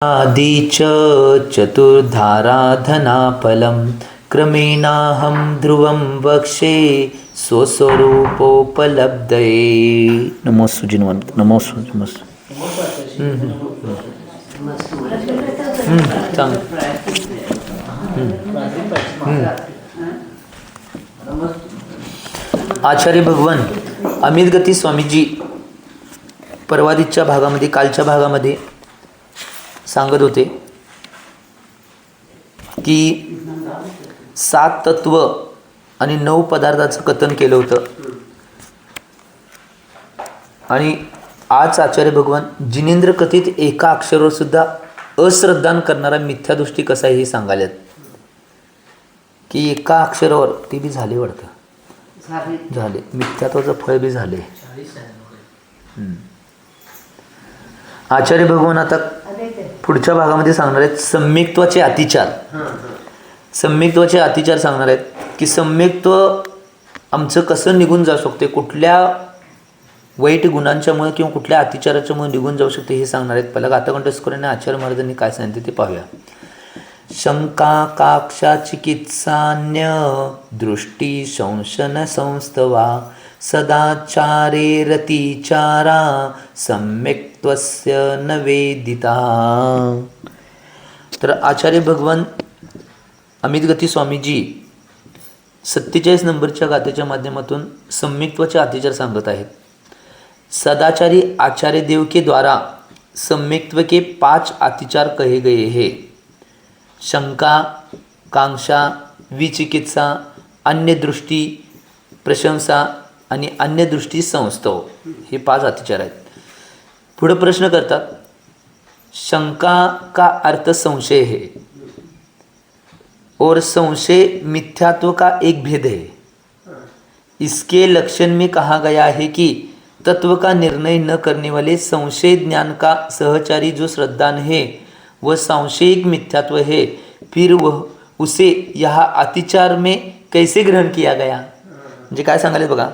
आदि च चतुर्धाराधनाफलं क्रमेणाहं ध्रुवं वक्षे स्वस्वरूपोपलब्धये. नमो सुजिनवंत, नमो सुजिनवंत. आचार्य भगवान अमित गती स्वामीजी परवादीच्या भागामध्ये, कालच्या भागामध्ये सांगत होते की 7 तत्व आणि 9 पदार्थाचं कथन केलं होतं. आणि आज आचार्य भगवान जिनेंद्र कथित एका अक्षरावर सुद्धा अश्रद्धान करणारा मिथ्यादृष्टी कसा आहे हे सांगायला की एका अक्षरावर ते बी झाले वाटतं, झाले मिथ्यात्वाचं फळ बी झाले. आचार्य भगवान आता पुढच्या भागामध्ये सांगणार आहेत सम्यक्त्वाचे अतिचार. सम्यक्त्वाचे अतिचार सांगणार आहेत की सम्यक्त्व आमचं कसं निघून जाऊ शकते, कुठल्या वाईट गुणांच्यामुळे किंवा कुठल्या अतिचाराच्यामुळे निघून जाऊ शकते हे सांगणार आहेत. पहिला गाथाकंठस्करांनी आचार्य महाराजांनी काय सांगितले ते पाहूया. शंका काक्षा चिकित्सान्य दृष्टी संशन संस्तवा सदाचारे रतिचारा सम्यक्त्वस्य नवेदिता. तर आचार्य भगवान अमित गती स्वामीजी 47 नंबरच्या गाथेच्या माध्यमातून सम्यक्त्वाचे अतिचार सांगत आहेत. सदाचारी आचार्य देव के द्वारा सम्यक्त्व के 5 अतिचार कहे गए हैं. शंका, कांक्षा, विचिकित्सा, अन्य दृष्टी, प्रशंसा आणि अन्य दृष्टी संस्तव हे 5 अतिचार आहेत. पुढे प्रश्न करतात, शंका का अर्थ संशय है और संशय मिथ्यात्व का एक भेद है. इसके लक्षण में कहा गया है कि तत्व का निर्णय न करने वाले संशय ज्ञान का सहचारी जो श्रद्धान है वह सांशयिक मिथ्यात्व है. फिर वह उसे यहाँ अतिचार में कैसे ग्रहण किया गया. म्हणजे काय सांगाले बघा,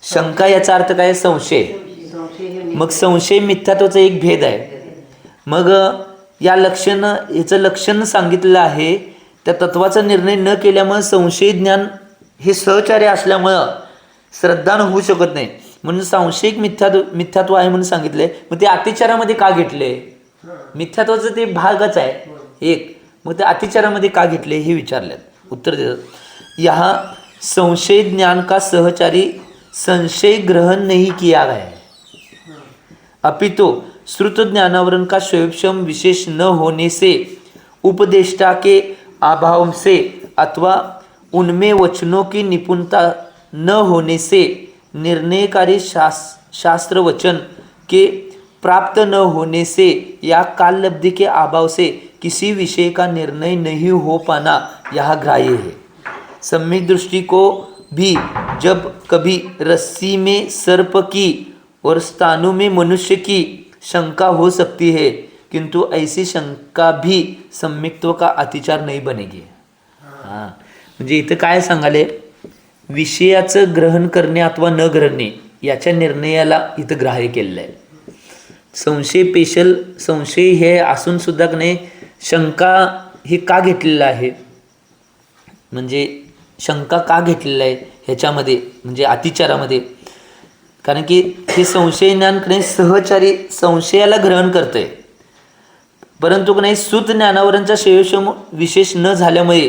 शंका याचा अर्थ काय, संशय. मग संशय मिथ्यात्वाचा एक भेद आहे. मग या याचं लक्षण सांगितलेलं आहे. त्या तत्वाचा निर्णय न केल्यामुळे संशय ज्ञान हे सहचार्य असल्यामुळं श्रद्धान होऊ शकत नाही, म्हणून सांशयिक मिथ्यात्व आहे म्हणून सांगितलंय. मग ते अतिचारामध्ये का घेतले, मिथ्यात्वाचं ते भागच आहे एक, मग ते अतिचारामध्ये का घेतले हे विचारले. उत्तर देतात, यहाँ संशय ज्ञान का सहचारी संशय ग्रहण नहीं किया गया है, अपितु श्रुत ज्ञानावरण का स्वयं विशेष न होने से, उपदेष्टा के अभाव से अथवा उनमें वचनों की निपुणता न होने से, निर्णयकारी शास्त्र वचन के प्राप्त न होने से या काल लब्धि के अभाव से किसी विषय का निर्णय नहीं हो पाना यह ग्राह्य है. सम्यक दृष्टि को भी जब कभी रस्सी में सर्प की और स्थानु में मनुष्य की शंका हो सकती है, किंतु ऐसी शंका भी सम्यक्त्व का अतिचार नहीं बनेगी. हां, म्हणजे इथं काय सांगाले, विषयाचं ग्रहण करणे अथवा न ग्रहणे याच्या निर्णयाला इथं ग्राह्य केलेलं आहे. संशय हे असून सुद्धा नाही शंका हे का घेतलेलं आहे, म्हणजे शंका का घेतलेलं आहे ह्याच्यामध्ये, म्हणजे अतिचारामध्ये. कारण की हे संशय ज्ञान नाही सहचारी संशयाला ग्रहण करतंय, परंतु नाही सुत ज्ञानावरांचा शैवशम विशेष न झाल्यामुळे,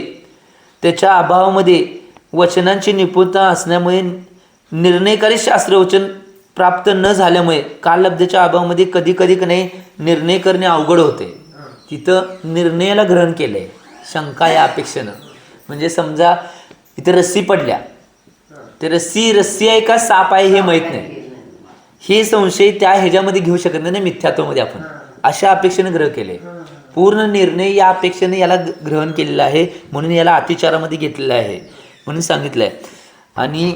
त्याच्या अभावामध्ये वचनांची निपुणता असल्यामुळे, निर्णयकारी शास्त्रवचन प्राप्त न झाल्यामुळे, काललब्धीच्या अभावामध्ये कधी कधी नाही निर्णय करणे अवघड होते. तिथं निर्णयाला ग्रहण केलं आहे शंका या अपेक्षेनं. म्हणजे समजा इथे रस्सी पडल्या, ते रस्सी आहे का साप आहे हे माहीत नाही, हे संशय त्या ह्याच्यामध्ये घेऊ शकत नाही ना मिथ्यात्वामध्ये. आपण अशा अपेक्षेने ग्रह केले, पूर्ण निर्णय या अपेक्षेने याला ग्रहण केलेला आहे, म्हणून याला अतिचारामध्ये घेतलेलं आहे म्हणून सांगितलं आहे. आणि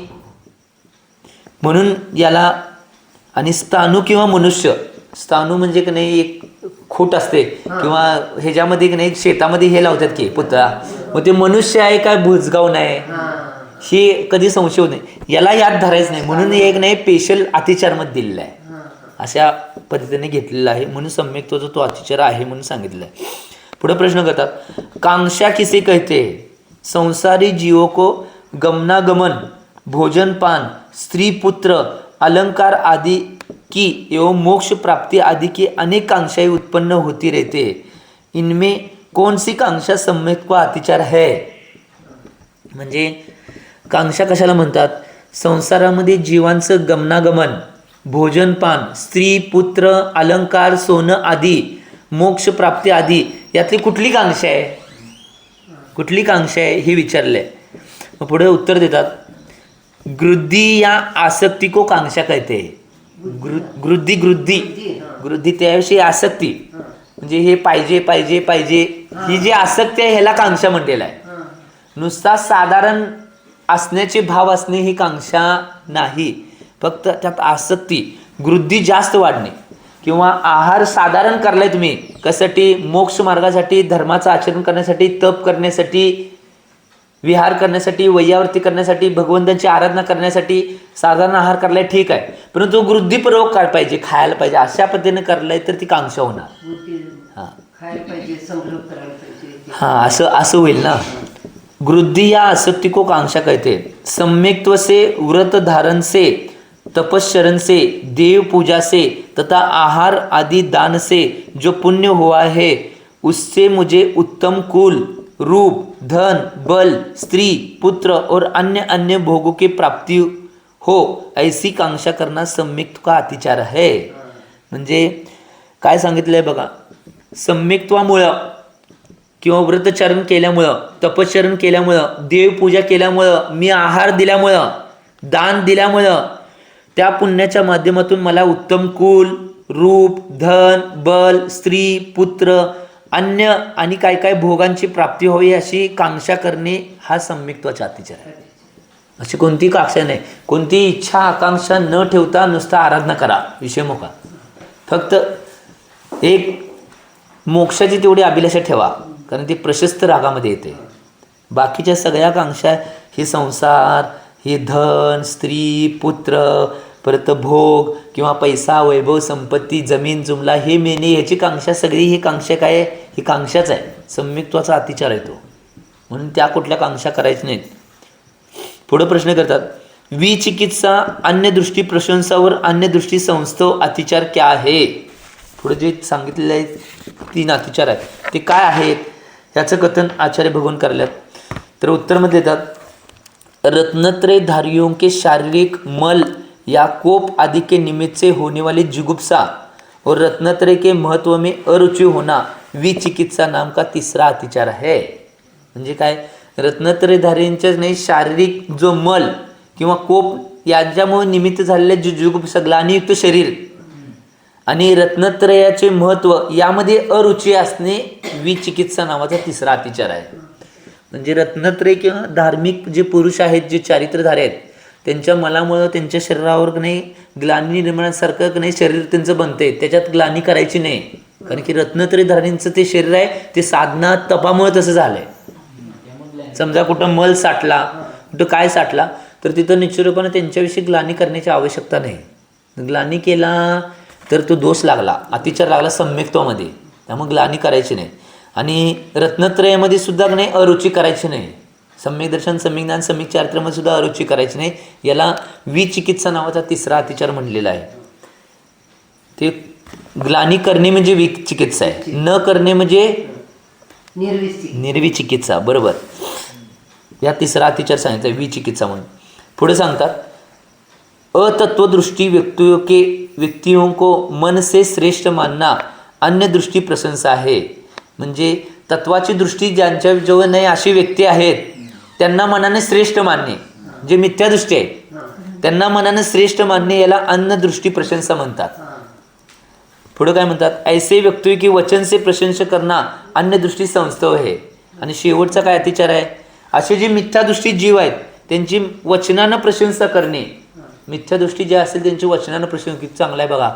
म्हणून याला, आणि स्थाणू किंवा मनुष्य, स्थाणू म्हणजे की नाही एक खोट असते किंवा ह्याच्यामध्ये की नाही शेतामध्ये हे लावतात की पुतळा, मग ते मनुष्य आहे काय भुजगाव नाही हे कधी संशय होत नाही, याला याद धरायचं नाही, म्हणून एक नाही स्पेशल अतिचारमध्ये दिलेलं आहे. अशा पद्धतीने घेतलेला आहे, म्हणून सम्यक्त्वाचा तो अतिचार आहे म्हणून सांगितलं आहे. पुढे प्रश्न करतात, कांक्षा किसे कहते हैं? संसारी जीवों को गमनागमन, भोजन पान, स्त्री पुत्र, अलंकार आदि की एवं मोक्ष प्राप्ति आदि की अनेक कांक्षाएं उत्पन्न होती रहते हैं. इनमें कौन सी कांक्षा सम्यक्त्व अतिचार है? म्हणजे कांक्षा कशाला म्हणतात? संसारामध्ये जीवांचं गमनागमन, भोजनपान, स्त्री पुत्र, अलंकार, सोनं आदी, मोक्ष प्राप्ती आदी यातली कुठली कांक्षा आहे? कुठली कांक्षा आहे हे विचारले. मग पुढे उत्तर देतात, गृद्धी या आसक्ती को कांक्षा कहते हैं. गृद्धी गृद्धी गृद्धी त्याविषयी आसक्ती, म्हणजे हे पाहिजे पाहिजे पाहिजे ही जी आसक्ती आहे ह्याला कांक्षा म्हटलेला आहे. नुसता साधारण असण्याचे भाव असणे ही कांक्षा नाही, फक्त त्यात आसक्ती, गृद्धी जास्त वाढणे किंवा आहार साधारण करलाय तुम्ही कशासाठी? मोक्ष मार्गासाठी, धर्माचं आचरण करण्यासाठी, तप करण्यासाठी, विहार करण्यासाठी, वैयावृत्ती करण्यासाठी, भगवंतांची आराधना करण्यासाठी साधारण आहार करलाय, ठीक आहे, परंतु गृद्धीपूर्वक काय पाहिजे? खायला पाहिजे, अशा पद्धतीने करलाय तर ती कांक्षा होणार. हां, असं होईल ना. गृद्धि या आसक्ति को कांक्षा कहते हैं. सम्यक्त्व से, व्रत धारण से, तपश्चरण से, देव पूजा से तथा आहार आदि दान से जो पुण्य हुआ है उससे मुझे उत्तम कुल, रूप, धन, बल, स्त्री, पुत्र और अन्य अन्य भोगों की प्राप्ति हो ऐसी कांक्षा करना सम्यक्त्व का अतिचार है. म्हणजे काय सांगितलंय बघा, सम्यक्त्वामुळं किंवा व्रतचरण केल्यामुळं, तपश्चरण केल्यामुळं, देवपूजा केल्यामुळं, मी आहार दिल्यामुळं, दान दिल्यामुळं त्या पुण्याच्या माध्यमातून मला उत्तम कुल, रूप, धन, बल, स्त्री, पुत्र, अन्य आणि काय काय भोगांची प्राप्ती व्हावी अशी कांक्षा करणे हा सम्यक्त्वाचा अतिचार आहे. अशी कोणती कांक्षा नाही, कोणती इच्छा आकांक्षा न ठेवता नुसता आराधना करा, विषय मोका. फक्त एक मोक्षाची तेवढी अभिलाषा ठेवा, कारण ती प्रशस्त रागामध्ये येते. बाकीच्या सगळ्या कांक्षा हे संसार, हे धन, स्त्री, पुत्र, परत भोग किंवा पैसा, वैभव, संपत्ती, जमीन जुमला हे मेने ह्याची कांक्षा, सगळी ही कांक्षा काय आहे? ही कांक्षाच आहे. सम्यक्त्वाचा अतिचार आहे तो, म्हणून त्या कुठल्या कांक्षा करायच्या नाहीत. पुढे प्रश्न करतात, विचिकित्सा अन्य दृष्टी प्रशंसावर अन्य दृष्टी संस्थव अतिचार क्या आहे? पुढे जे सांगितलेले आहेत 3 अतिचार आहेत ते काय आहेत याचं कथन आचार्य भगवान करल्यात. तर उत्तरमध्ये देतात, रत्नत्रय धारियों के शारीरिक मल या कोप आदि के निमित्त से होने वाली जुगुप्सा और रत्नत्रय के महत्व में अरुचि होना विचिकित्सा नाम का तीसरा अतिचार है. म्हणजे काय? रत्नत्रयधारींच्याच नाही, शारीरिक जो मल किंवा कोप यांच्यामुळे निमित्त झालेले जे जुगुप्सा, ग्लानियुक्त शरीर आणि रत्नत्रयाचे महत्त्व यामध्ये अरुची असणे विचिकित्सा नावाचा तिसरा अतिचार आहे. म्हणजे रत्नत्रय किंवा धार्मिक जे पुरुष आहेत, जे चारित्रधारी आहेत, त्यांच्या मलामुळं त्यांच्या शरीरावर नाही ग्लानी निर्माणासारखं नाही शरीर त्यांचं बनते, त्याच्यात ग्लानी करायची नाही. कारण की रत्नत्रयधारींचं ते शरीर आहे ते साधना तपामुळे तसं झालं आहे. समजा कुठं मल साठला, कुठं काय साठला, तर तिथं निश्चितपणे त्यांच्याविषयी ग्लानी करण्याची आवश्यकता नाही. ग्लानी केला तर तो दोष लागला, अतिचार लागला सम्यक्त्वामध्ये, त्यामुळे ग्लानी करायची नाही. आणि रत्नत्रयामध्ये सुद्धा नाही अरुची करायची नाही. सम्यक दर्शन, सम्यक ज्ञान, सम्यक चारित्र्यामध्ये सुद्धा अरुची करायची नाही. याला विचिकित्सा नावाचा तिसरा अतिचार म्हणलेला आहे. ते ग्लानी करणे म्हणजे विचिकित्सा आहे, न करणे म्हणजे निर्विचिकित्सा. बरोबर, या तिसरा अतिचार सांगितलं विचिकित्सा म्हणून. पुढे सांगतात, अतत्वदृष्टि व्यक्तियों को मन से श्रेष्ठ मानना अन्य दृष्टी प्रशंसा आहे. म्हणजे तत्वाची दृष्टी ज्यांच्याजवळ नाही अशी व्यक्ती आहेत त्यांना मनाने श्रेष्ठ मानणे, जे मिथ्यादृष्टी आहे त्यांना मनाने श्रेष्ठ मानणे याला अन्य दृष्टी प्रशंसा म्हणतात. पुढे काय म्हणतात, ऐसे व्यक्ती की वचन से प्रशंसा करना अन्य दृष्टी संस्थव आहे. आणि शेवटचा काय अतिचार आहे? असे जे मिथ्यादृष्टी जीव आहेत त्यांची वचनानं प्रशंसा करणे. मिथ्यादृष्टी जे असेल त्यांची वचनानं प्रशंसा, किती चांगलं आहे बघा,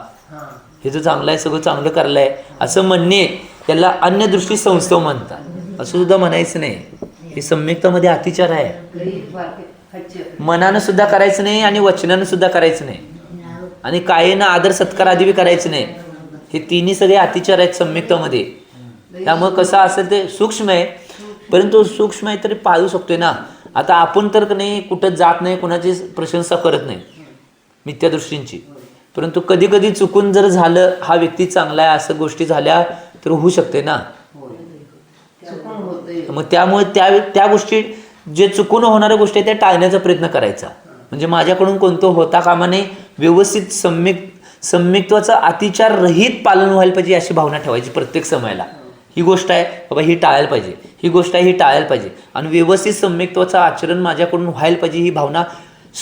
हे जो चांगलं आहे, सगळं चांगलं करलं आहे असं म्हणणे याला अन्य दृष्टी संस्थव म्हणतात. असं सुद्धा म्हणायचं नाही, हे सम्यक्तामध्ये अतिचार आहे. मनानं सुद्धा करायचं नाही आणि वचनानं सुद्धा करायचं नाही. आणि कायेनं आदर सत्कार आधी बी करायचे नाही. हे तिन्ही सगळे अतिचार आहेत सम्यक्तामध्ये. त्यामुळे कसं असेल ते सूक्ष्म आहे, परंतु सूक्ष्म आहे तरी पाळू शकतोय ना. आता आपण तर का नाही कुठं जात नाही, कोणाची प्रशंसा करत नाही मिथ्या दृष्टींची, परंतु कधी कधी चुकून जर झालं हा व्यक्ती चांगला आहे असं गोष्टी झाल्या तर होऊ शकते ना. मग त्यामुळे त्या गोष्टी जे चुकून होणाऱ्या गोष्टी आहेत त्या टाळण्याचा प्रयत्न करायचा. म्हणजे माझ्याकडून कोणतं होता कामा नये, व्यवस्थित सम्यक्त्वाचं अतिचार रहित पालन व्हायला पाहिजे अशी भावना ठेवायची प्रत्येक समयाला. ही गोष्ट आहे बाबा ही टाळायला पाहिजे, ही गोष्ट आहे ही टाळायला पाहिजे, आणि व्यवस्थित सम्यक्त्वाचं आचरण माझ्याकडून व्हायला पाहिजे ही भावना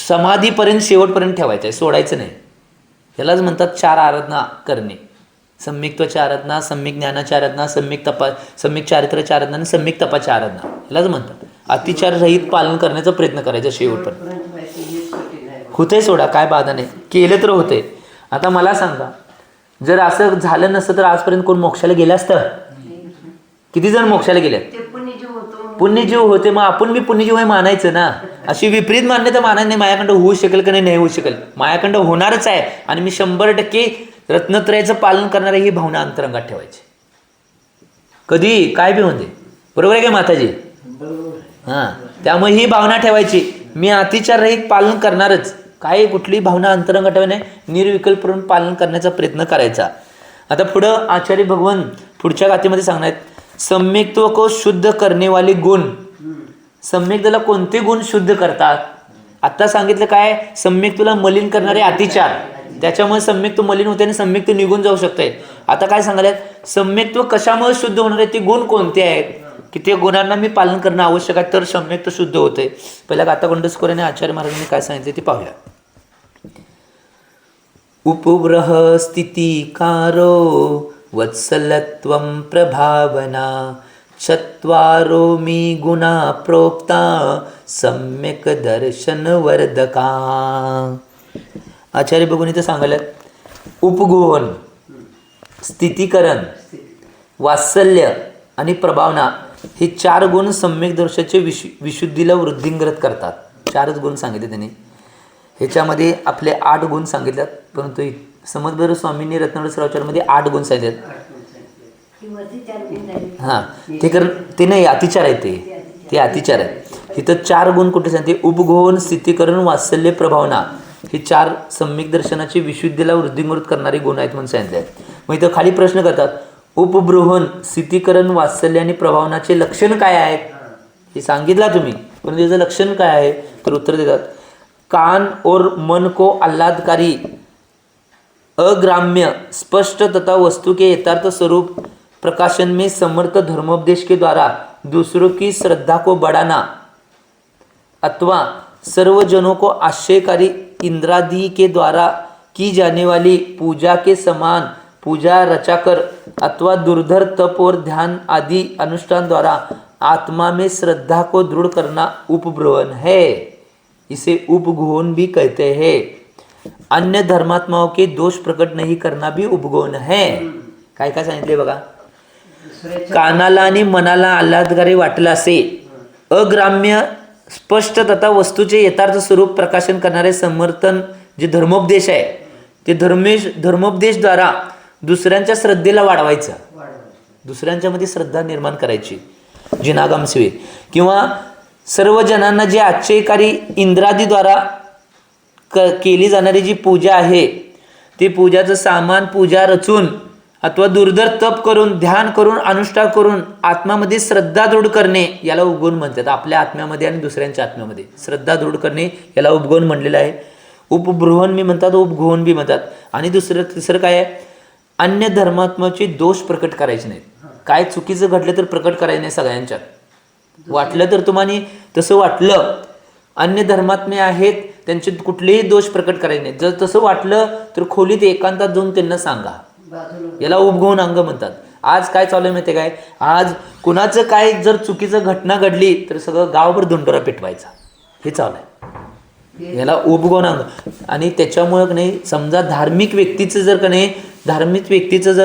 समाधीपर्यंत शेवटपर्यंत ठेवायचं आहे, सोडायचं नाही. यालाच म्हणतात चार आराधना करणे. सम्यक्त्वाची आराधना, सम्यक ज्ञानाची आराधना, सम्यक चारित्र्याची आराधना आणि सम्यक तपाची आराधना यालाच म्हणतात. अतिचार रहित पालन करण्याचा प्रयत्न करायचा शेवटपर्यंत. होतंय सोडा, काय बाधा नाही, केलं तर होतंय. आता मला सांगा, जर असं झालं नसतं तर आजपर्यंत कोण मोक्षाला गेलं असतं? किती जण मोक्षाला गेले? पुण्यजीव होते. मग आपण बी पुण्यजीव आहे मानायचं ना. अशी विपरीत मान्यता मानायचं नाही. माझ्याकडं होऊ शकेल का नाही होऊ शकेल, माझ्याकडं होणारच आहे आणि मी 100% रत्नत्रयाचं पालन करणार आहे ही भावना अंतरंगात ठेवायची. कधी काय बी होते, बरोबर आहे का माताजी? हां, त्यामुळे ही भावना ठेवायची, मी अतिचार रहित पालन करणारच. काही कुठली भावना अंतरंगात ठेवा नाही, निर्विकल्प पालन करण्याचा प्रयत्न करायचा. आता पुढं आचार्य भगवान पुढच्या गाथेमध्ये सांगणार आहेत, सम्यक्त्व को शुद्ध करणे वाले गुण. सम्यक्तला कोणते गुण शुद्ध करतात? आत्ता सांगितलं काय, सम्यक्तला मलिन करणारे अतिचार, त्याच्यामुळे सम्यक्त्व मलिन होते आणि सम्यक्त्व निघून जाऊ शकते. आता काय सांगायला, सम्यक्त्व कशामुळे शुद्ध होणार आहे, ते गुण कोणते आहेत की ते गुणांना मी पालन करणं आवश्यक आहे तर सम्यक्त्व शुद्ध होते. पहिल्या गाथा गंडस्कोराने आचार्य महाराजांनी काय सांगितले ते पाहूया. उपग्रह स्थितिकारो वत्सलत्वं प्रभावना चत्वारो मी गुणा प्रोक्ता सम्यक दर्शन वर्धका. आचार्य बघून इथं सांगायला, उपगोहन, स्थितीकरण, वात्सल्य आणि प्रभावना हे 4 गुण सम्यक दर्शनाचे विशुद्धीला वृद्धिंगत करतात. 4च गुण सांगितले त्यांनी. ह्याच्यामध्ये आपले 8 गुण सांगितल्यात, परंतु समर्थ स्वामींनी रत्नावलीमध्ये 8 गुण सांगितलेत. हां, ते नाही, अतिचार आहे ते अतिचार आहे. इथं 4 गुण कुठे सांगते, उपगोहन, स्थितीकरण, वात्सल्य, प्रभावना हे 4 सम्यक दर्शनाची विशुद्धीला वृद्धिंगत करणारे गुण आहेत म्हणून सांगितले आहेत. मग इथं खाली प्रश्न करतात, उपबृहन, स्थितीकरण, वात्सल्य आणि प्रभावनाचे लक्षण काय आहेत हे सांगितलं तुम्ही, पण त्याचं लक्षण काय आहे तर उत्तर देतात, कान और मन को आह्लादकारी, अग्राम्य, स्पष्ट तथा वस्तु के यथार्थ स्वरूप प्रकाशन में समर्थ धर्मोपदेश के द्वारा दूसरों की श्रद्धा को बढ़ाना अथवा सर्व जनों को आश्चर्यकारी इंद्रादि के द्वारा की जाने वाली पूजा के समान पूजा रचाकर अथवा दुर्धर तप और ध्यान आदि अनुष्ठान द्वारा आत्मा में श्रद्धा को दृढ़ करना उपब्रहन है. इसे उपगोहन भी कहते हैं. अन्य धर्मात्माओं के दोष प्रकट नहीं करना भी उपगोहन है. काय काय सांगितले बघा, कानाला आणि मनाला आल्हादकारी वाटलं असे अग्राम्य, स्पष्ट तथा वस्तूचे यथार्थ स्वरूप प्रकाशन करणारे समर्थन जे धर्मोपदेश आहे ते धर्मोपदेशद्वारा दुसऱ्यांच्या श्रद्धेला वाढवायचं, दुसऱ्यांच्यामध्ये श्रद्धा निर्माण करायची जिनागम सेवे, किंवा सर्व जनांना जे आश्चर्यकारी इंद्रादीद्वारा केली जाणारी जी पूजा आहे ते पूजाचं सामान पूजा रचून अथवा दुर्धर तप करून ध्यान करून अनुष्ठान करून आत्मामध्ये श्रद्धा दृढ करणे याला उपगुण म्हणतात. आपल्या आत्म्यामध्ये आणि दुसऱ्यांच्या आत्म्यामध्ये श्रद्धा दृढ करणे याला उपगुण म्हणलेलं आहे. उपबृहन बी म्हणतात, उपगोहन बी म्हणतात. आणि तिसरं काय आहे, अन्य धर्मात्माचे दोष प्रकट करायचे नाहीत. काय चुकीचं घडलं तर प्रकट करायचं नाही सगळ्यांच्यात. वाटलं तर तुम्हाला तसं वाटलं, अन्य धर्मात्मे आहेत त्यांचे कुठलेही दोष प्रकट करायचे नाहीत. जर तसं वाटलं तर खोलीत एकांतात जाऊन त्यांना सांगा, याला उपगोहन अंग म्हणतात. आज काय चालू आहे माहिती काय, आज कुणाचं काय जर चुकीचं घटना घडली तर सगळं गावभर धुंडोरा पेटवायचा, हे चालू आहे, याला उपगोहन अंग. आणि त्याच्यामुळं का नाही समजा धार्मिक व्यक्तीचं जर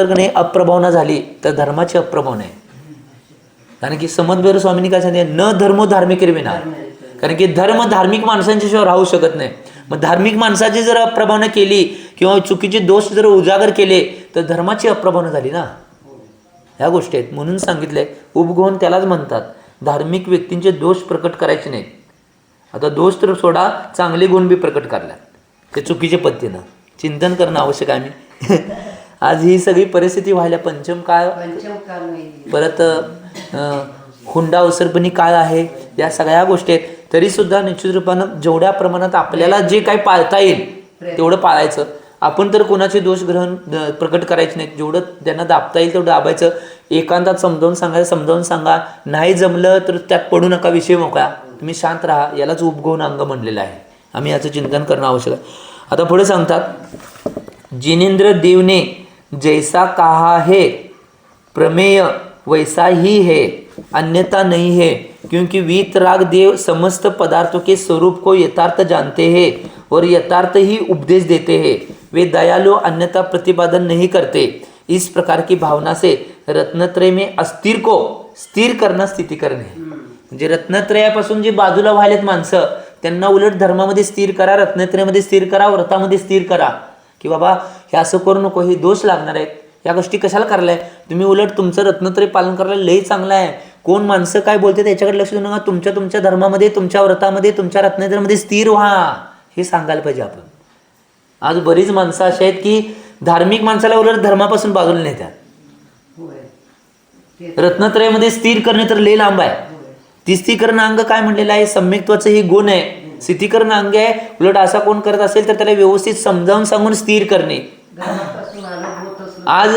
का नाही अप्रभावना झाली तर धर्माची अप्रभावना आहे. कारण की समर्थ स्वामींनी काय सांगितलं, न धर्मो धार्मिक विना, कारण की धर्म धार्मिक माणसांच्या शिवाय राहू शकत नाही. मग धार्मिक माणसाची जर अप्रभावना केली किंवा चुकीचे दोष जर उजागर केले तर धर्माची अप्रभावना झाली ना. ह्या गोष्टी आहेत म्हणून सांगितलंय. उपगोहन त्यालाच म्हणतात. धार्मिक व्यक्तींचे दोष प्रकट करायचे नाहीत. आता दोष तर सोडा, चांगले गुण बी प्रकट करल्यात ते चुकीच्या पद्धतीनं चिंतन करणं आवश्यक आहे. आम्ही आज ही सगळी परिस्थिती व्हायला पंचम काळ, परत हुंडा अवसरपणी काळ आहे, या सगळ्या गोष्टी आहेत. तरीसुद्धा निश्चित रूपानं जेवढ्या प्रमाणात आपल्याला जे काही पाळता येईल तेवढं पाळायचं. आपण तर कोणाचे दोष ग्रहण प्रकट करायचे नाहीत. जेवढं त्यांना दाबता येईल तेवढं दाबायचं. एकांतात समजावून सांगायचं, समजावून सांगा. नाही जमलं तर त्यात पडू नका, विषय मोकळा, तुम्ही शांत राहा. यालाच उपगोहन अंग म्हणलेलं आहे. आम्ही याचं चिंतन करणं आवश्यक आहे. आता पुढे सांगतात, जिनेंद्र देव ने जैसा कहा है प्रमेय वैसा ही है, अन्यथा नहीं है, क्योंकि वीतराग देव समस्त पदार्थों के स्वरूप को यथार्थ जानते हैं और यथार्थ ही उपदेश देते हैं. वे दयालु अन्यथा प्रतिपादन नहीं करते. इस प्रकार की भावना से रत्नत्रय में अस्थिर को स्थिर करना स्थिती करणे. म्हणजे रत्नत्रयापासून जी बाजूला व्हायलेत माणसं, त्यांना उलट धर्मामध्ये स्थिर करा, रत्नत्रयामध्ये स्थिर करा, व्रतामध्ये स्थिर करा. की बाबा हे असं करू नको, हे दोष लागणार आहेत, या गोष्टी कशाला करायलाय तुम्ही. उलट तुमचं रत्नत्रय पालन करायला लई चांगलं आहे. कोण माणसं काय बोलते त्याच्याकडे लक्ष देऊ नका. तुमच्या धर्मामध्ये, तुमच्या व्रतामध्ये, तुमच्या रत्नत्रयामध्ये स्थिर व्हा, हे सांगायला पाहिजे आपण. आज बरीच माणसं अशी आहेत की धार्मिक माणसाला उलट धर्मापासून बाजूला नेतात. रत्नत्रयामध्ये स्थिर करणे तर लई लांब आहे. ती स्थितीकरण अंग काय म्हणलेलं आहे, सम्यक्त्वाचं हे गुण आहे. स्थितीकरण अंग आहे. उलट असा कोण करत असेल तर त्याला व्यवस्थित समजावून सांगून स्थिर करणे. आज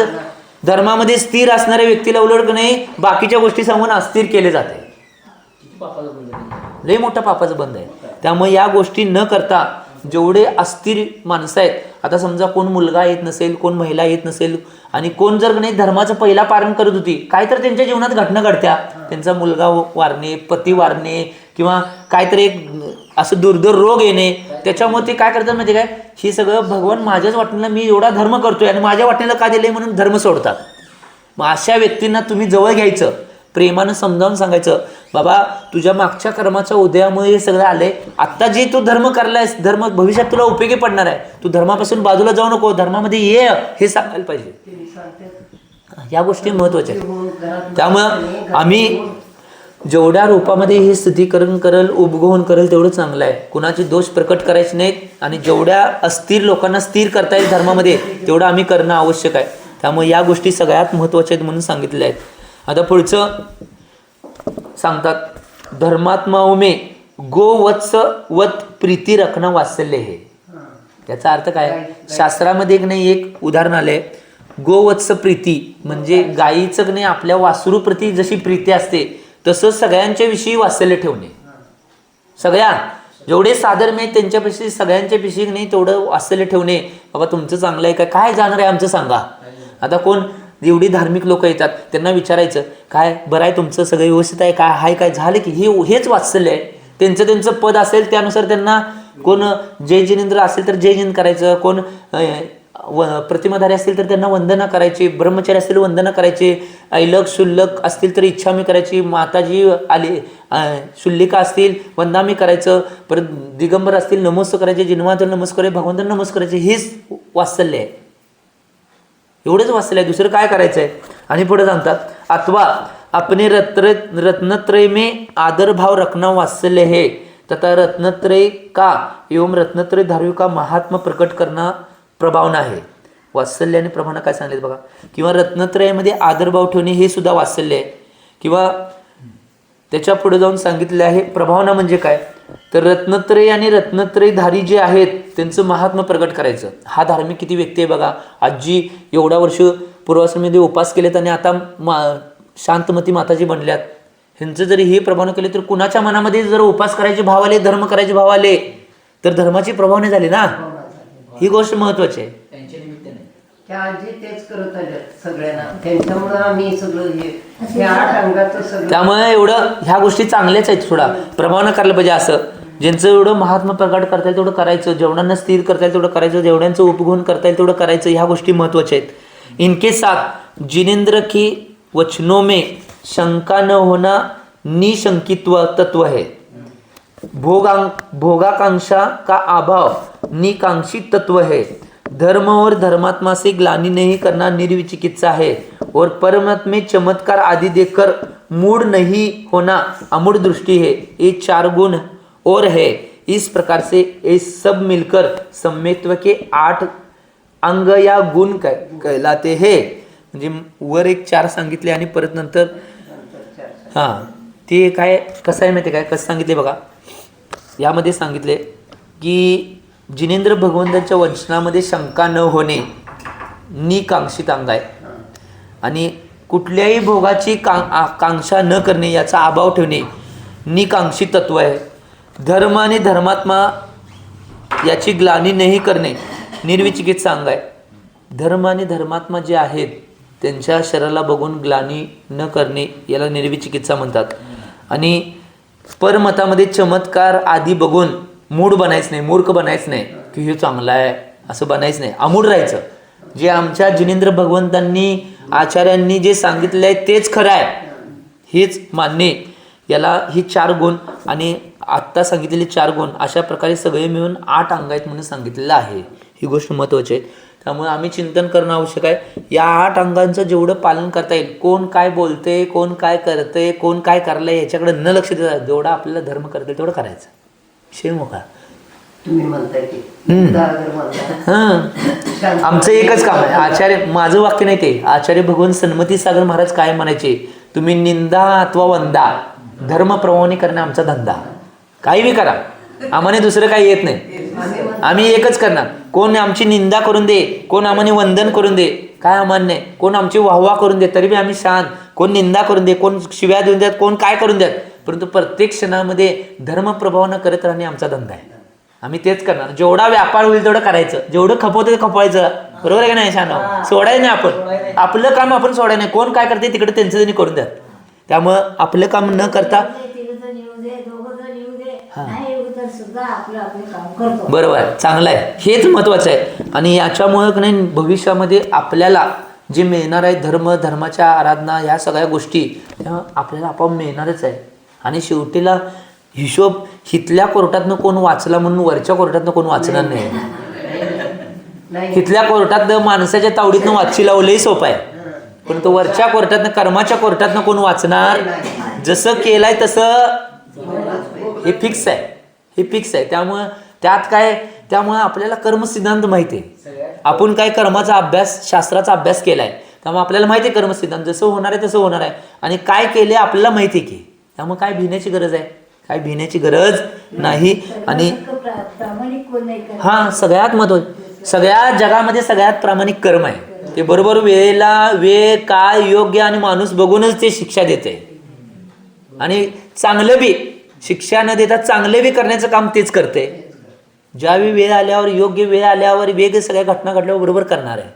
धर्मामध्ये स्थिर असणाऱ्या व्यक्तीला उलट नाही बाकीच्या गोष्टी सांगून अस्थिर केले जाते. लय मोठा पापाचा बंध आहे. त्यामुळे या गोष्टी न करता जेवढे अस्थिर माणसं आहेत, आता समजा कोण मुलगा येत नसेल, कोण महिला येत नसेल, आणि कोण जर नाही धर्माचं पहिला पालन करत होती, काय तर त्यांच्या जीवनात घटना घडत्या, त्यांचा मुलगा वारणे, पती वारणे, किंवा काहीतरी एक असं दुर्धर रोग येणे, त्याच्यामुळे ते काय करतात माहिती काय, हे सगळं भगवान माझ्याच वाटणीला मी एवढा धर्म करतोय आणि माझ्या वाटणीला का दिले म्हणून धर्म सोडतात. मग अशा व्यक्तींना तुम्ही जवळ घ्यायचं, प्रेमानं समजावून सांगायचं, बाबा तुझ्या मागच्या कर्माच्या उदयामुळे हे सगळं आलंय, आत्ता जे तू धर्म करलायस, धर्म भविष्यात तुला उपयोगी पडणार आहे, तू धर्मापासून बाजूला जाऊ नको, धर्मामध्ये ये, हे सांगायला पाहिजे. या गोष्टी महत्त्वाच्या आहेत. त्यामुळं आम्ही जेवढ्या रूपामध्ये हे स्थितीकरण करेल, उपगोहन करेल तेवढं चांगलं आहे. कुणाचे दोष प्रकट करायचे नाहीत, आणि जेवढ्या अस्थिर लोकांना स्थिर करता येईल धर्मामध्ये तेवढं आम्ही करणं आवश्यक आहे. त्यामुळे या गोष्टी सगळ्यात महत्त्वाच्या आहेत म्हणून सांगितलेल्या आहेत. आता पुढचं सांगतात, धर्मात्माओं में गोवत्स वत प्रीती रखणं वात्सल्य हे. त्याचा अर्थ काय, शास्त्रामध्ये एक नाही एक उदाहरण आलंय, गोवत्स प्रीती म्हणजे गायीचं नाही आपल्या वासरूप्रती जशी प्रीती असते तसं सगळ्यांच्या विषयी वात्सल्य ठेवणे. सगळ्या जेवढे साधर्म आहेत त्यांच्यापेक्षा सगळ्यांच्या विषयी नाही तेवढं वात्सल्य ठेवणे. बाबा तुमचं चांगलं आहे काय जाणार आहे आमचं सांगा. आता कोण एवढी धार्मिक लोक येतात त्यांना विचारायचं, काय बरं आहे तुमचं, सगळं व्यवस्थित आहे काय, हाय काय झालं की, हेच वात्सल्य आहे. त्यांचं पद असेल त्यानुसार त्यांना, कोण जय जिनेंद्र असेल तर जय जिन करायचं, कोण प्रतिमाधारी असतील तर त्यांना वंदना करायची, ब्रह्मचारी असतील वंदना करायची, ऐलक शुल्लक असतील तर इच्छामी करायची, माताजी आली शुल्लिका असतील वंदामी करायचं, परत दिगंबर असतील नमस्कार करायचे, जिन्मातर नमस्कार आहे, भगवंतांना नमस्कार करायचे. हेच वात्सल्य आहे. एवढंच वाचलंय, दुसरं काय करायचं आहे. आणि पुढे सांगतात, अथवा अपने रत्नत्रय में आदर भाव रखना वात्सल्य है, तथा रत्नत्रय का एवं रत्नत्रय धार्मिक का महात्मा प्रकट करना प्रभावना आहे. वात्सल्य आणि प्रभावना काय सांगितलं बघा. किंवा रत्नत्रयामध्ये आदरभाव ठेवणे हे सुद्धा वात्सल्य आहे. किंवा त्याच्या पुढे जाऊन सांगितले आहे प्रभावना म्हणजे काय, तर रत्नत्रय आणि रत्नत्रयधारी जे आहेत त्यांचं महात्मा प्रकट करायचं. हा धार्मिक किती व्यक्ती आहे बघा. आजी एवढ्या वर्ष पूर्वाश्रमीमध्ये उपास केलेत आणि आता शांतमती माताजी बनल्यात. ह्यांचं जरी हे प्रभावना केले तर कुणाच्या मनामध्ये जर उपास करायचे भाव आले, धर्म करायचे भाव आले तर धर्माची प्रभावना झाली ना. ही गोष्ट महत्वाची आहे. त्या आजी तेच करत आल्या सगळ्यांना, त्यांच्यामुळे आम्ही सगळं हे आठ अंगाचं सगळं. त्यामुळे एवढं ह्या गोष्टी चांगल्याच आहेत. थोडा प्रभावना करायला पाहिजे. असं ज्यांचं एवढं महात्मा प्रकट करता येईल तेवढं करायचं, जेवढ्यांना स्थिर करता येईल तेवढं करायचं, जेवढ्यांचं उपगुण करता येईल तेवढं करायचं. ह्या गोष्टी महत्वाच्या आहेत. इनके साथ जिनेंद्र की वचनों में शंका न होना निशंकित्व तत्व है. भोगाकांक्षा का अभाव निकांक्षी तत्व है. धर्म और धर्मात्मा से ग्लानि नहीं करना निर्विचिकित्सा है और परमात्मा में चमत्कार आदि देखकर मूड नहीं होना अमूढ़ दृष्टि है। ये 4 गुण और है। इस प्रकार से ये सब मिलकर सम्यक्त्व के 8 अंग या गुण कहलाते हैं। म्हणजे वर एक 4 सांगितले आणि परत नंतर हां ते काय कसं आहे माहिती काय कसं सांगितले बघा, यामध्ये सांगितले की जिनेंद्र भगवंतांच्या वचनामध्ये शंका न होणे निकांक्षित अंग आहे आणि कुठल्याही भोगाची कांक्षा न करणे याचा अभाव ठेवणे निकांक्षित तत्व आहे। धर्म आणि धर्मात्मा याची ग्लानी नाही करणे निर्विचिकित्सा अंग आहे। धर्म आणि धर्मात्मा जे आहेत त्यांच्या शरीराला बघून ग्लानी न करणे याला निर्विचिकित्सा म्हणतात। आणि परमतामध्ये चमत्कार आदी बघून मूढ बनायचं नाही, मूर्ख बनायचं नाही की हे चांगलं आहे असं बनायचं नाही, अमूढ राहायचं। जे आमच्या जिनेंद्र भगवंतांनी आचार्यांनी जे सांगितलं आहे तेच खरं आहे हेच मानणे, याला ही 4 गुण आणि आत्ता सांगितलेले 4 गुण अशा प्रकारे सगळे मिळून 8 अंग आहेत म्हणून सांगितलेलं आहे। ही गोष्ट महत्त्वाची आहे। त्यामुळे आम्ही चिंतन करणं आवश्यक आहे। या 8 अंगांचं जेवढं पालन करता येईल, कोण काय बोलते, कोण काय करते, कोण काय करलंय याच्याकडे न लक्ष देता जेवढा आपल्याला धर्म करता येईल तेवढं करायचं। विषय मोठा तुम्ही म्हणताय की आमचं एकच काम आहे। आचार्य माझं वाक्य नाही ते, आचार्य भगवान सन्मती सागर महाराज काय म्हणायचे, तुम्ही निंदा अथवा वंदा धर्म प्रवाहने करणे आमचा धंदा। काही बी करा, आम्हाला दुसरं काही येत नाही, आम्ही एकच करणार। कोण आमची निंदा करून दे, कोण आम्हाला वंदन करून दे, काय आम्हाला नाही। कोण आमची वाहवा करून दे तरी बी आम्ही शांत, कोण निंदा करून दे, कोण शिव्या देऊन द्यात, कोण काय करून द्यात, परंतु प्रत्येक क्षणामध्ये धर्म प्रभावना करत राहणे आमचा धंदा आहे। आम्ही तेच करणार। जेवढा व्यापार होईल तेवढं करायचं, जेवढं खपवतं ते खपवायचं, बरोबर आहे का नाही शान? सोडायचं नाही आपण, आपलं काम आपण सोडायचं नाही। कोण काय करते तिकडे त्यांचं त्यांनी करून द्या। त्यामुळं आपलं काम न करता बरोबर चांगलं आहे, हेच महत्त्वाचं आहे। आणि याच्यामुळं नाही भविष्यामध्ये आपल्याला जे मिळणार आहे धर्म, धर्माच्या आराधना, ह्या सगळ्या गोष्टी आपल्याला आपोआप मिळणारच आहे। आणि शेवटीला हिशोब हितल्या कोर्टातनं कोण वाचला म्हणून वरच्या कोर्टातनं कोण वाचणार नाही। हितल्या कोर्टात माणसाच्या तावडीतनं वाची लावलंही सोपं आहे, परंतु वरच्या कोर्टातनं कर्माच्या कोर्टातनं कोण वाचणार? जसं केलंय तसं हे फिक्स आहे, हे फिक्स आहे। त्यामुळं त्यात काय, त्यामुळे आपल्याला कर्मसिद्धांत माहिती आहे। आपण काय कर्माचा अभ्यास, शास्त्राचा अभ्यास केलाय, त्यामुळे आपल्याला माहिती आहे कर्मसिद्धांत जसं होणार आहे तसं होणार आहे। आणि काय केले आपल्याला माहिती आहे की, त्यामुळे काय भिण्याची गरज आहे? काय भिण्याची गरज नाही। आणि हां सगळ्यात महत्त्वाचं, सगळ्या जगामध्ये सगळ्यात प्रामाणिक कर्म आहे ते। बरोबर वेळेला वेळ काय योग्य आणि माणूस बघूनच ते शिक्षा देते। आणि चांगलं बी शिक्षा न देता चांगले बी करण्याचं काम तेच करते। ज्यावेळी वेळ आल्यावर, योग्य वेळ आल्यावर, वेग सगळ्या घटना घडल्यावर बरोबर करणार आहे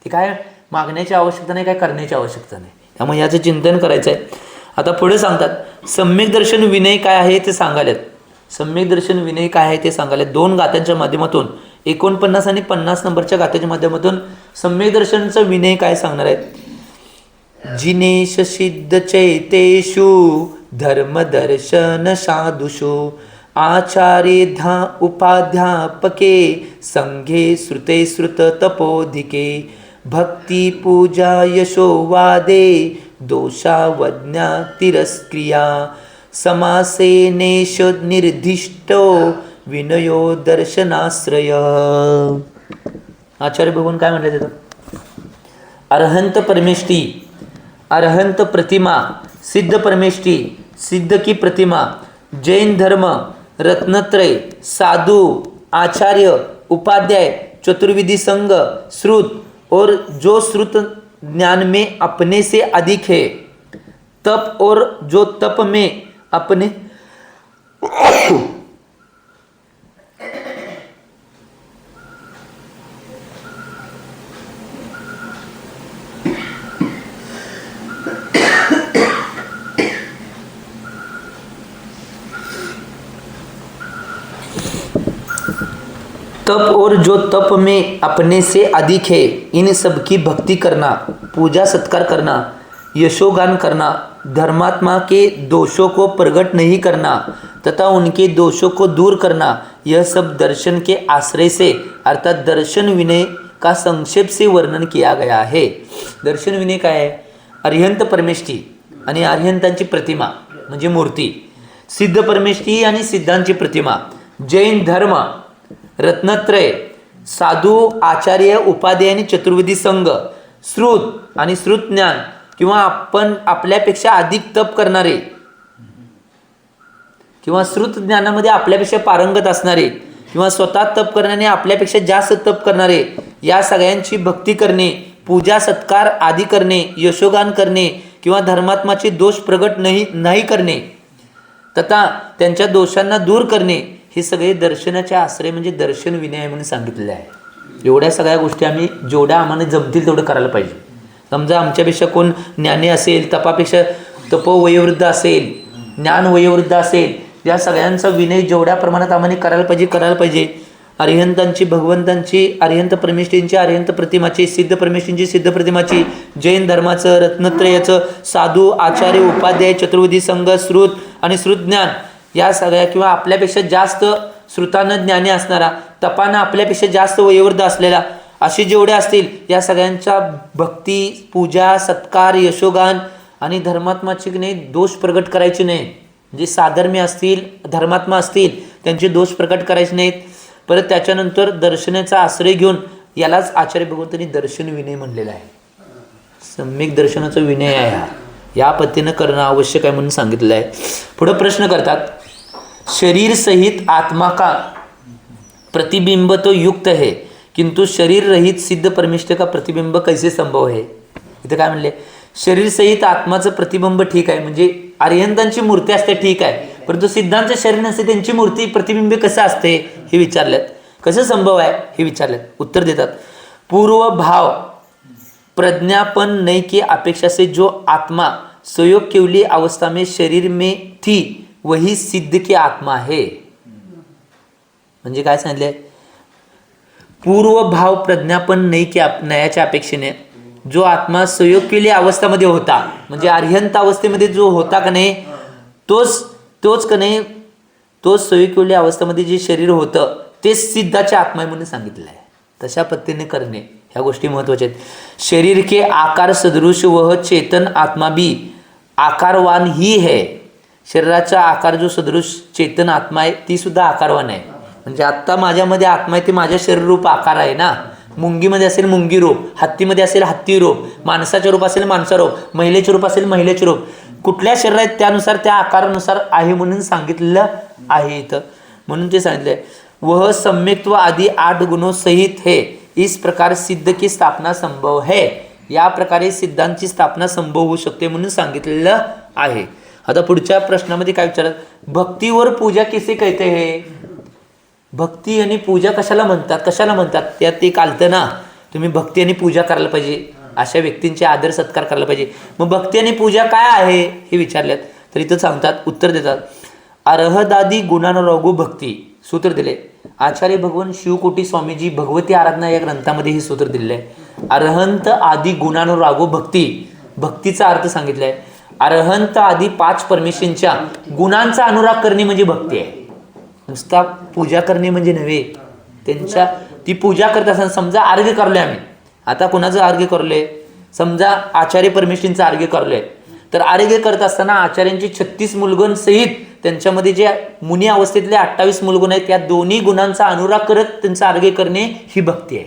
ते। काय मागण्याची आवश्यकता नाही, काय करण्याची आवश्यकता नाही। त्यामुळे याचं चिंतन करायचं आहे। आता पुढे सांगतात सम्यक दर्शन विनय काय आहे ते सांगालेत। सम्यक दर्शन विनय काय आहे ते सांगालेत 2 गाथांच्या माध्यमातून, 49 आणि 50 नंबरच्या गाथेच्या माध्यमातून सम्यक दर्शनचं विनय काय सांगणार आहेत। जिनेश सिद्ध चैतेषु धर्मदर्शन साधुषु आचार्यधा उपाध्यापके संघे श्रुते श्रुत तपोधिके भक्ती पूजा यशोवादे दोषावज्ञा तिरस्क्रिया समासेनेश निर्दिष्टो विनयो दर्शनाश्रय। आचार्य भगवान काय म्हणले तिथं? अरहंत परमेष्ठी, अरहंत प्रतिमा, सिद्ध परमेष्ठी, सिद्ध की प्रतिमा, जैन धर्म, रत्नत्रय, साधु, आचार्य, उपाध्याय, चतुर्विधि संघ, श्रुत और जो श्रुत ज्ञान में अपने से अधिक है, तप और जो तप में अपने तप और जो तप में अपने से अधिक है, इन सब की भक्ति करना, पूजा सत्कार करना, यशोगान करना, धर्मात्मा के दोषों को प्रकट नहीं करना तथा उनके दोषों को दूर करना, यह सब दर्शन के आश्रय से अर्थात दर्शन विनय का संक्षेप से वर्णन किया गया है. दर्शन विनय काय आहे? अरिहंत परमेष्ठी आणि अरिहंतांची प्रतिमा म्हणजे मूर्ती, सिद्ध परमेष्ठी आणि सिद्धांची प्रतिमा, जैन धर्म, रत्नत्रय, साधू, आचार्य, उपाध्याय आणि चतुर्विधी संघ, श्रुत आणि श्रुत ज्ञान किंवा आपण आपल्यापेक्षा अधिक तप करणारे किंवा श्रुत ज्ञानामध्ये आपल्यापेक्षा पारंगत असणारे किंवा स्वतः तप करण्याने आपल्यापेक्षा जास्त तप करणारे, या सगळ्यांची भक्ती करणे, पूजा सत्कार आदी करणे, यशोगान करणे किंवा धर्मात्माचे दोष प्रगट नाही करणे तथा त्यांच्या दोषांना दूर करणे, हे सगळे दर्शनाचे आश्रय म्हणजे दर्शन विनय म्हणून सांगितलेले आहे. एवढ्या सगळ्या गोष्टी आम्ही जेवढ्या आम्हाला जमतील तेवढं करायला पाहिजे. समजा आमच्यापेक्षा कोण ज्ञानी असेल, तपापेक्षा वयोवृद्ध असेल, ज्ञान वयोवृद्ध असेल, या सगळ्यांचा विनय जेवढ्या प्रमाणात आम्हाला करायला पाहिजे. अरिहंतांची, भगवंतांची, अरिहंत परमेष्ठींची, अरिहंत प्रतिमाची, सिद्ध परमेष्ठींची, सिद्ध प्रतिमाची, जैन धर्माचं, रत्नत्रयाचं, साधू, आचार्य, उपाध्याय, चतुर्विधी संघ, श्रुत आणि श्रुतज्ञान, या सगळ्या किंवा आपल्यापेक्षा जास्त श्रुतानं ज्ञानी असणारा, तपानं आपल्यापेक्षा जास्त वयोवृद्ध असलेला, असे जेवढे असतील या सगळ्यांच्या भक्ती, पूजा, सत्कार, यशोगान आणि धर्मात्माचे नाही दोष प्रगट करायचे नाहीत. जे साधर्म्य असतील, धर्मात्मा असतील, त्यांचे दोष प्रकट करायचे नाहीत. परत त्याच्यानंतर दर्शनाचा आश्रय घेऊन, यालाच आचार्य भगवंतांनी दर्शन विनय म्हणलेला आहे. सम्यक दर्शनाचा विनय आहे हा, या पद्धतीनं करणं आवश्यक आहे म्हणून सांगितलेलं आहे. पुढे प्रश्न करतात, शरीर सहित आत्मा का प्रतिबिंब तो युक्त है, किंतु शरीर रहित सिद्ध परमेष्ठ का प्रतिबिंब कैसे संभव है. इथं काय म्हणले, शरीर सहित आत्माचं प्रतिबिंब ठीक आहे, म्हणजे अरिहंतांची मूर्ती असते ठीक आहे, परंतु सिद्धांचं शरीर नसते, त्यांची मूर्ती प्रतिबिंब कसं असते हे विचारलेत. कसं संभव आहे हे विचारलेत. उत्तर देतात, पूर्व भाव प्रज्ञापन नई की अपेक्षा से जो आत्मा संयोग केवली अवस्था में शरीर में थी वही सिद्ध की आत्मा है. म्हणजे काय सांगितलंय, पूर्व भाव प्रज्ञापन नाही की नयाच्या अपेक्षेने जो आत्मा संयोग केली अवस्थेमध्ये होता, म्हणजे अरिहंत अवस्थेमध्ये जो होता का नाही, तोच का नाही, तोच संयोग केली अवस्थेमध्ये जे शरीर होतं ते सिद्धाच्या आत्मा म्हणून सांगितलं आहे. तशा पद्धतीने करणे, ह्या गोष्टी महत्त्वाच्या आहेत. शरीर के आकार सदृश वह चेतन आत्मा भी आकारवान ही है. शरीराचा आकार जो सदृश चेतन आत्मा आहे ती सुद्धा आकारवान आहे. म्हणजे आत्ता माझ्यामध्ये आत्मा आहे ते माझ्या शरीर रूप आकार आहे ना. मुंगीमध्ये असेल मुंगी रूप, हत्तीमध्ये असेल हत्ती रूप, माणसाचे रूप असेल माणसा रूप, महिलेचे रूप असेल महिलेचे रूप, कुठल्या शरीरात त्यानुसार त्या आकारानुसार आहे म्हणून सांगितलेलं आहे इथं. म्हणून ते सांगितलंय, वह सम्यक्त्व आदि 8 गुणों सहित है, इस प्रकार सिद्ध की स्थापना संभव है. या प्रकारे सिद्धांची स्थापना संभव होऊ शकते म्हणून सांगितलेलं आहे. आता पुढच्या प्रश्नामध्ये काय विचारत, भक्तीवर पूजा किसे कहते है. भक्ती आणि पूजा कशाला म्हणतात त्यात एक आलतं ना, तुम्ही भक्ती आणि पूजा करायला पाहिजे, अशा व्यक्तींचे आदर सत्कार करायला पाहिजे. मग भक्ती आणि पूजा काय आहे हे विचारल्यात तर इथं सांगतात, उत्तर देतात, अर्हदादी गुणानुरागो भक्ती. सूत्र दिले आचार्य भगवान शिवकोटी स्वामीजी भगवती आराधना या ग्रंथामध्ये हे सूत्र दिलेलं आहे. अर्हंत आदी गुणानुरागो भक्ती, भक्तीचा अर्थ सांगितलाय. अर्हंत आदी 5 परमेश्वरांच्या गुणांचा अनुराग करणे म्हणजे भक्ती आहे. नुसता पूजा करणे म्हणजे नव्हे, त्यांच्या ती पूजा करत असताना समजा आरोग्य करलोय आम्ही, आता कोणाचं आरोग्य करलोय, समजा आचार्य परमेश्वरींचं आरोग्य करलोय, तर आरोग्य करत असताना आचार्यांची 36 मूलगुण सहित त्यांच्यामध्ये जे मुनी अवस्थेतले 28 मूलगुण आहेत, त्या दोन्ही गुणांचा अनुराग करत त्यांचं आरोग्य करणे ही भक्ती आहे.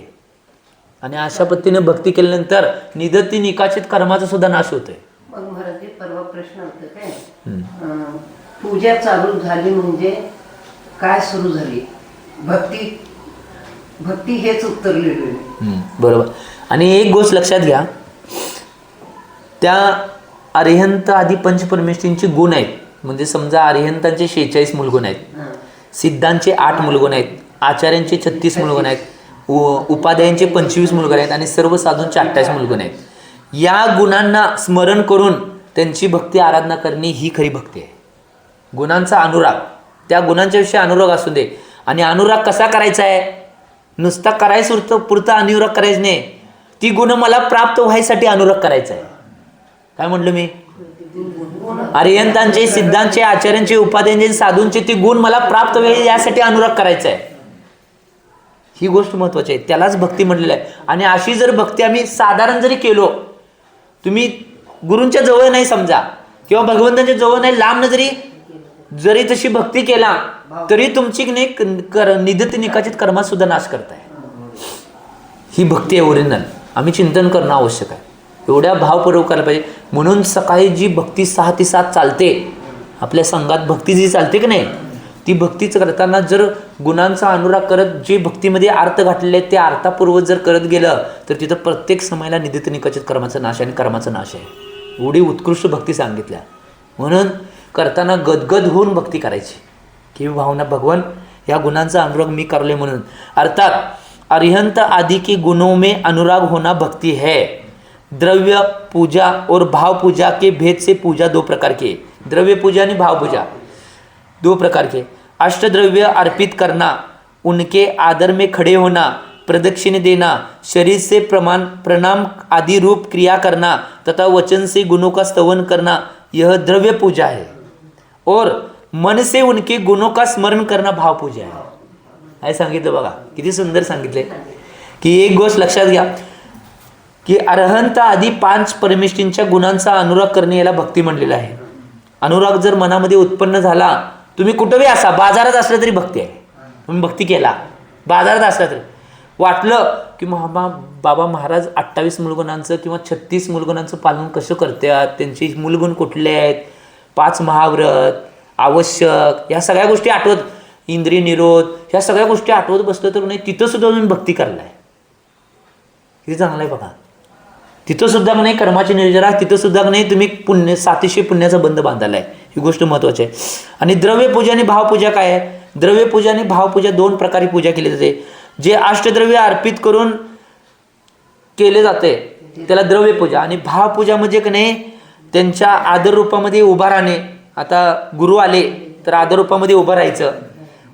आणि अशा पद्धतीने भक्ती केल्यानंतर निदती निकाचित कर्माचा सुद्धा नाश होतोय. मग महाराज परवा प्रश्न होतं काय, पूजा चालू झाली म्हणजे काय सुरू झाली, भक्ती हेच उत्तर लिहिलं. बरोबर. आणि एक गोष्ट लक्षात घ्या, त्या अरिहंत आदी पंचपरमेश्वरींचे गुण आहेत, म्हणजे समजा अरिहंतांचे 46 मूलगुण आहेत, सिद्धांचे 8 मूलगुण आहेत, आचार्यांचे 36 मूलगुण आहेत, उपाध्यायांचे 25 मूलगुण आहेत आणि सर्व साधूंचे 28 मूलगुण आहेत. या गुणांना स्मरण करून त्यांची भक्ती आराधना करणे ही खरी भक्ती आहे. गुणांचा अनुराग, त्या गुणांच्या विषयी अनुराग असू दे. आणि अनुराग कसा करायचा आहे, नुसता करायचं पुरता अनुराग करायचं नाही, ती गुण मला प्राप्त व्हायसाठी अनुराग करायचा आहे. काय म्हटलं मी, अरिहंतांचे, सिद्धांचे, आचार्यांचे, उपाध्यांचे, साधूंचे ती गुण मला प्राप्त व्हावे यासाठी अनुराग करायचा आहे. ही गोष्ट महत्त्वाची आहे, त्यालाच भक्ती म्हटलेलं आहे. आणि अशी जर भक्ती आम्ही साधारण जरी केलो, तुम्ही गुरूंच्या जवळ नाही समजा किंवा भगवंतांच्या जवळ नाही, लांब जरी तशी भक्ती केला तरी तुमची निधती निकाचित कर्मात सुद्धा नाश करताय. ही भक्ती आहे ओरिजिनल. आम्ही चिंतन करणं आवश्यक आहे, एवढ्या भावपूर्वक करायला पाहिजे. म्हणून सकाळी जी भक्ती 6 ते 7 चालते, आपल्या संघात भक्ती जी चालते की नाही, ती भक्तीच करताना जर गुणांचा अनुराग करत जे भक्तीमध्ये अर्थ घातलेले आहेत, ते अर्थापूर्वक जर करत गेलं तर तिथं प्रत्येक समयाला निधती निकाचित कर्माचा नाश आणि कर्माचा नाश आहे. एवढी उत्कृष्ट भक्ती सांगितल्या. म्हणून करताना गदगद होऊन भक्ती करायची की भावना भगवान या गुणांचा अनुराग मी करले म्हणून. अर्थात अरिहंत आदि के गुणों में अनुराग होना भक्ति है. द्रव्य पूजा और भाव पूजा के भेद से पूजा 2 प्रकार के. द्रव्य पूजा आणि भाव पूजा 2 प्रकार के. अष्टद्रव्य अर्पित करना, उनके आदर में खड़े होना, प्रदक्षिण देना, शरीर से प्रणाम आदि रूप क्रिया करना तथा वचन से गुणों का स्तवन करना, यह द्रव्य पूजा है. और मन से उनके गुणों का स्मरण करना भाव पूजा है. हे सांगितलं बघा, किती सुंदर सांगितले. की एक गोष्ट लक्षात घ्या की अरहंत आदी 5 परमेष्ठींच्या गुणांचा अनुराग करणे याला भक्ती म्हणलेलं आहे. अनुराग जर मनामध्ये उत्पन्न झाला, तुम्ही कुठेही असा, बाजारात असलं तरी भक्ती आहे. तुम्ही भक्ती केला, बाजारात असला तरी वाटलं की बाबा महाराज 28 मूलगुणांचं किंवा 36 मूलगुणांचं पालन कसं करतात, त्यांचे मूलगुण कुठले आहेत, 5 महाव्रत, आवश्यक, या सगळ्या गोष्टी आठवत, इंद्रिय निरोध, ह्या सगळ्या गोष्टी आठवत बसलं तर नाही, तिथं सुद्धा तुम्ही भक्ती करलाय. किती चांगलं आहे बघा. तिथं सुद्धा नाही कर्माची निर्जरा, तिथं सुद्धा नाही तुम्ही पुण्य 700 पुण्याचा बंध बांधलाय. ही गोष्ट महत्त्वाची आहे. आणि द्रव्यपूजा आणि भावपूजा काय आहे? द्रव्यपूजा आणि भावपूजा 2 प्रकारे पूजा केली जाते. जे अष्टद्रव्य अर्पित करून केले जाते त्याला द्रव्यपूजा. आणि भावपूजा म्हणजे की नाही त्यांच्या आदर रूपामध्ये उभा राहणे. आता गुरु आले तर आदर रूपामध्ये उभं राहायचं,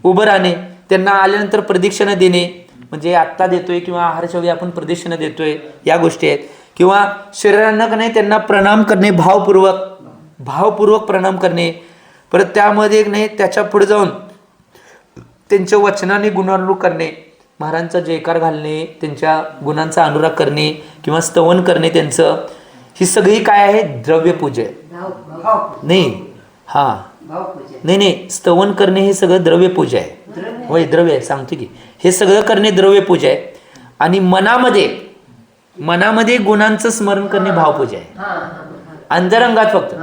उभं राहणे, त्यांना आल्यानंतर प्रदक्षिणा देणे, म्हणजे आत्ता देतोय किंवा आहारच्या वेळी आपण प्रदक्षिणा देतोय, या गोष्टी आहेत. किंवा शरीरांना का नाही त्यांना प्रणाम करणे, भावपूर्वक प्रणाम करणे. परत त्यामध्ये नाही त्याच्या पुढे जाऊन त्यांच्या वचनाने गुणानुरूप करणे, महाराजांचा जयकार घालणे, त्यांच्या गुणांचा अनुराग करणे किंवा स्तवन करणे त्यांचं. ही सगळी काय आहे? द्रव्यपूजा. नाही हां नाही स्तवन करणे हे सगळं द्रव्यपूजा आहे. होय द्रव्य आहे, सांगतो की हे सगळं करणे द्रव्यपूजा आहे. आणि मनामध्ये गुणांचं स्मरण करणे भावपूजा आहे, अंतरंगात फक्त.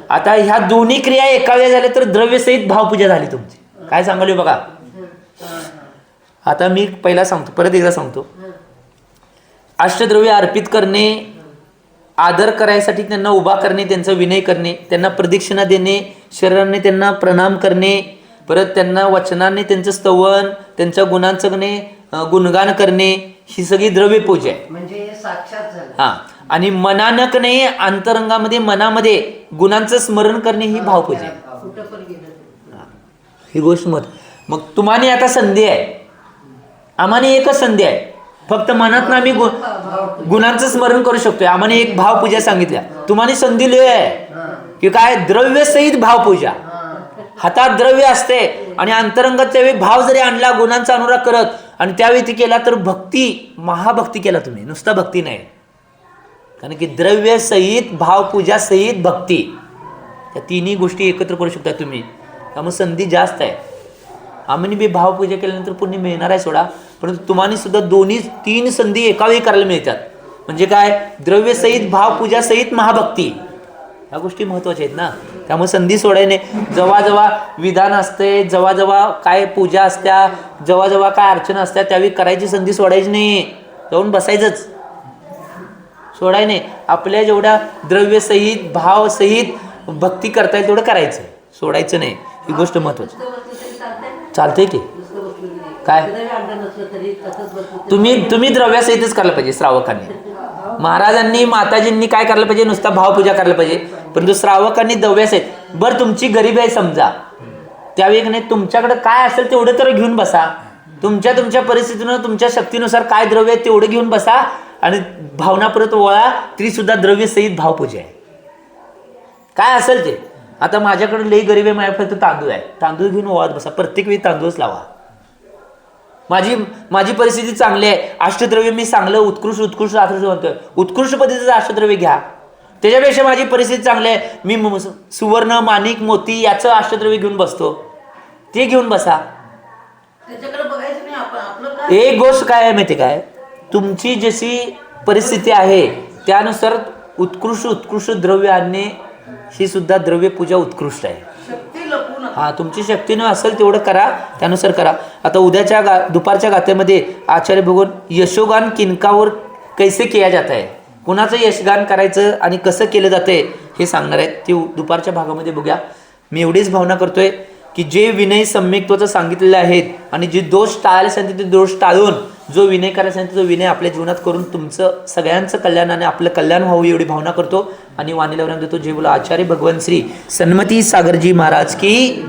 आता ह्या दोन्ही क्रिया एका वेळेला झाल्या तर द्रव्यसहित भावपूजा झाली तुमची. काय सांगाल बघा. आता मी पहिला सांगतो, परत एकदा सांगतो. अष्टद्रव्य अर्पित करणे, आदर करायसाठी त्यांना उभा करणे, त्यांचा विनय करणे, त्यांना प्रदक्षिणा देणे, शरीराने त्यांना प्रणाम करणे, परत त्यांना वचनाने त्यांचं स्तवन, त्यांच्या गुणांचं गुणगान करणे, ही सगळी द्रव्यपूजा आहे. म्हणजे साक्षात झालं. हां. आणि मनानक नाही, अंतरंगामध्ये मनामध्ये गुणांचं स्मरण करणे ही भावपूजा आहे. ही गोष्ट मग तुम्हाला आता संधी आहे, आम्हाला एकच संधी आहे, फक्त मनातनं आम्ही गुणांचं स्मरण करू शकतोय. आम्हाला एक भावपूजा सांगितल्या, तुम्हाला संधी लय आहे की काय? द्रव्यसहित भावपूजा. हातात द्रव्य असते आणि अंतरंगात त्यावेळी भाव जरी आणला गुणांचा अनुराग करत आणि त्यावेळी ती केला तर भक्ती, महाभक्ती केला तुम्ही, नुसता भक्ती नाही. कारण की द्रव्य सहित भावपूजा सहित भक्ती, या तिन्ही गोष्टी एकत्र करू शकता तुम्ही. त्यामुळे संधी जास्त आहे. आम्ही बी भावपूजा केल्यानंतर पुण्य मिळणार आहे सोडा, परंतु तुम्हाला सुद्धा 2-3 संधी एका वेळी करायला मिळतात. म्हणजे काय? द्रव्य सहित भावपूजा सहित महाभक्ती, ह्या गोष्टी महत्त्वाच्या आहेत ना. त्यामुळे संधी सोडायने, जेव्हा विधान असते, जेव्हा काय पूजा असत्या, जेव्हा काय अर्चना असत्या, त्यावेळी करायची संधी सोडायची नाही, जाऊन बसायचंच, सोडाय नाही. आपल्या जेवढ्या द्रव्यसहित भावसहित भक्ती करता येईल तेवढं करायचं, सोडायचं नाही. ही गोष्ट महत्त्वाची. चालतंय की काय? तुम्ही द्रव्यासहितच करायला पाहिजे. श्रावकांनी, महाराजांनी, माताजींनी काय करायला पाहिजे? नुसता भावपूजा करायला पाहिजे. परंतु श्रावकांनी द्रव्यासहित. बरं तुमची गरीब आहे समजा, त्यावेळी नाही तुमच्याकडे काय असेल तेवढं तर घेऊन बसा. तुमच्या परिस्थितीनं, तुमच्या शक्तीनुसार काय द्रव्य आहे तेवढं घेऊन बसा आणि भावना परत वळा, तरी सुद्धा द्रव्यसहित भावपूजा आहे. काय असेल ते. आता माझ्याकडे लई गरीब आहे, माझ्याकडे तांदूळ आहे, तांदूळ घेऊन ओवाळत बसा, प्रत्येक वेळी तांदूळच लावा. माझी माझी परिस्थिती चांगली आहे, अष्टद्रव्य मी चांगलं उत्कृष्ट उत्कृष्ट अष्टद्रव्य म्हणतोय, उत्कृष्ट पद्धतीचं अष्टद्रव्य घ्या. त्याच्यापेक्षा माझी परिस्थिती चांगली आहे, मी सुवर्ण माणिक मोती याचं अष्टद्रव्य घेऊन बसतो, ते घेऊन बसा. त्याच्याकडे बघायचं नाही आपण, आपलं काय. एक गोष्ट काय आहे माहिती काय, तुमची जशी परिस्थिती आहे त्यानुसार उत्कृष्ट उत्कृष्ट द्रव्य आणणे ही सुद्धा द्रव्य पूजा उत्कृष्ट आहे. शक्ती लपवू नका. हा, तुमची शक्तीनं असेल तेवढं करा, त्यानुसार करा. आता उद्याच्या दुपारच्या गाथेमध्ये आचार्य भगवान यशोगान किनकावर कैसे किया जात आहे, कुणाचं यशगान करायचं आणि कसं केलं जातंय हे सांगणार आहेत. ते दुपारच्या भागामध्ये बघूया. मी एवढीच भावना करतोय की जे विनय सम्यक्त्वाचं सांगितलेलं आहेत आणि जे दोष टाळायला सांगितले ते दोष टाळून जो विनय करायला सांगितलं तो विनय आपल्या जीवनात करून तुमचं सगळ्यांचं कल्याण आणि आपलं कल्याण व्हावं एवढी भावना करतो आणि वाणीला विराम देतो. जे बोला आचार्य भगवान श्री सन्मती सागरजी महाराज की